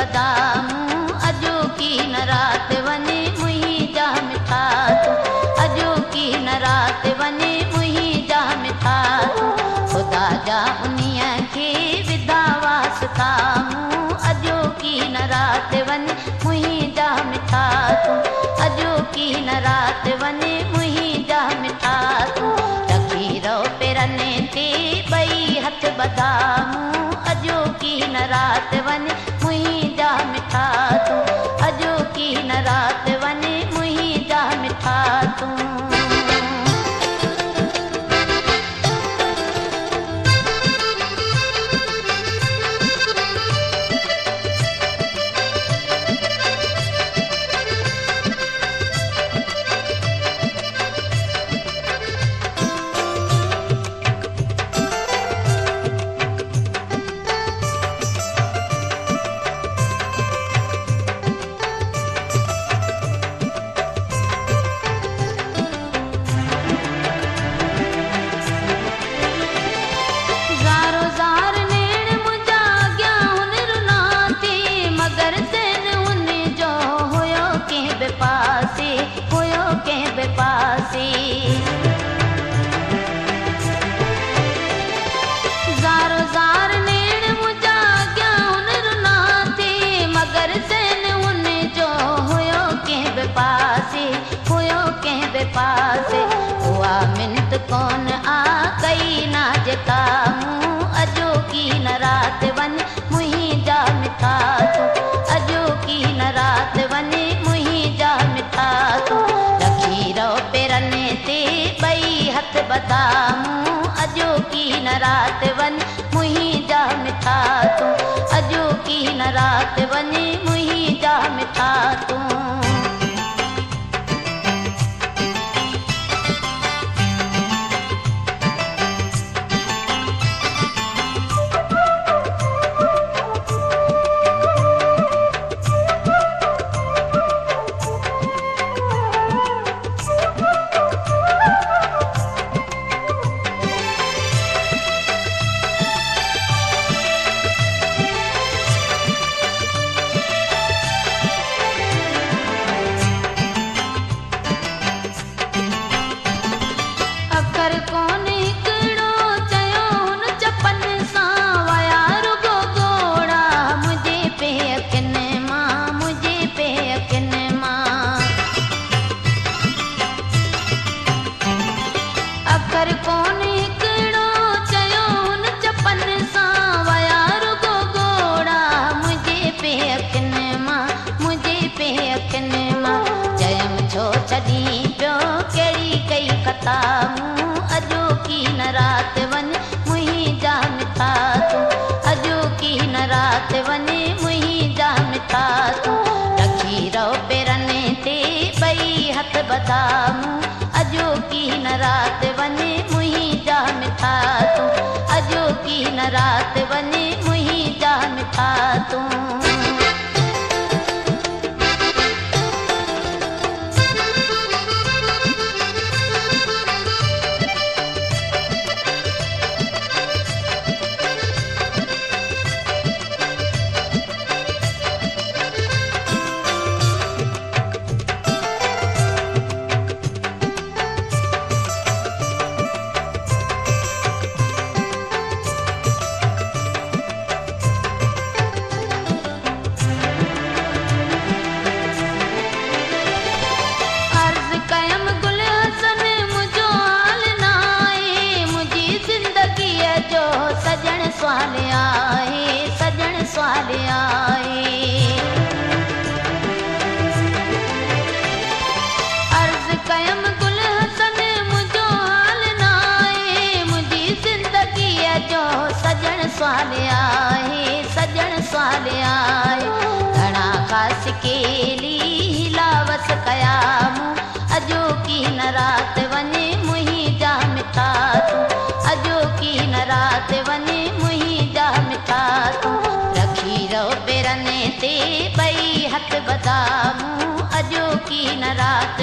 बदामूं अजो की न रात वने मुंहिंजा मिठा तूं अजो की न रात वने मुंहिंजा मिठा तूं खुदा जा उन्हीअ खे विधा वास्ता मूं अजो की न रात वने मुंहिंजा मिठा तूं अजो की न रात वने मुंहिंजा मिठा तूं रखी रहो पेरने ते ॿई हथ बदामूं अजो की न रात वने मुंहिंजा मिठा तूं अजो की न रात वने मुंहिंजा मिठा तूं पासे हुआ मिनत कौन आ कई ना जेका मूं अजो की न रात वने मुंहिंजा मिठा तूं अजो की न रात वने मुंहिंजा मिठा तूं रखी रहो पेरने ते ॿई हथ बदामूं अजो की न रात वने मुंहिंजा मिठा तूं अजो की न रात वने मुंहिंजा मिठा तूं अजो की न रात वने मुंहिंजा मिठा तूं अजो की न रात वने मुंहिंजा मिठा तूं रखी रहो पेरने ते ॿई हथ बदामूं अजो की न रात वने मुंहिंजा मिठा तूं अजो की न रात वने मुंहिंजा मिठा तूं सजण स्वाल आए अर्ज कयम गुल हसन मुझो हाल नाए मुझी जिंदगी जो सजण स्वाल आए घणा खास केली हिलावस कयामूं अजो की न रात वने मुंहिंजा मिठा तूं अजो की न रात वने मुंहिंजा मिठा तूं रखी रहो पेरने ते ॿई हथ बदामूं अजो की न रात